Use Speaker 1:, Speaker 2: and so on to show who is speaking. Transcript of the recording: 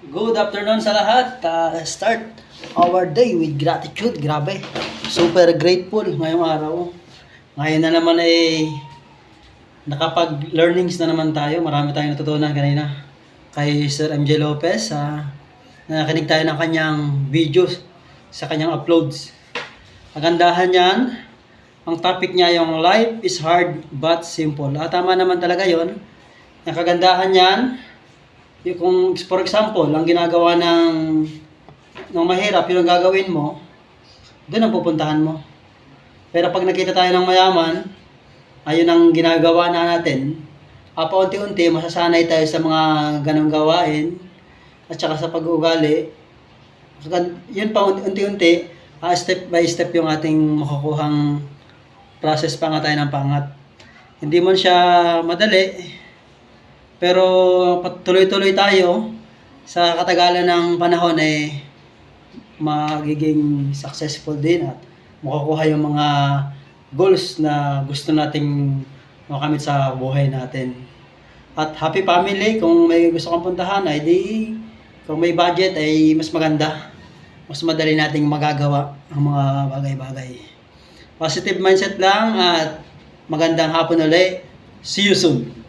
Speaker 1: Good afternoon sa lahat. Start our day with gratitude. Grabe. Super grateful ngayong araw. Ngayon na naman ay nakapag-learnings na naman tayo. Marami tayong natutunan kanina kay Sir MJ Lopez. Nakinig tayo ng kanyang videos sa kanyang uploads. Kagandahan yan, ang topic niya yung life is hard but simple. Tama naman talaga yon. Ang kagandahan yan, yung kung for example, ang ginagawa ng mahirap, yung gagawin mo, doon ang pupuntahan mo. Pero pag nakita tayo ng mayaman, ayun ang ginagawa na natin, paunti-unti masasanay tayo sa mga ganong gawain at saka sa pag-uugali. Yun pa unti-unti, step by step yung ating makukuhang process pa nga tayo ng pangat. Hindi man siya madali, pero tuloy-tuloy tayo sa katagalan ng panahon magiging successful din at makukuha yung mga goals na gusto nating makamit sa buhay natin. At happy family, kung may gusto kang puntahan ay kung may budget ay mas maganda. Mas madali nating magagawa ang mga bagay-bagay. Positive mindset lang at magandang hapon ulit. See you soon!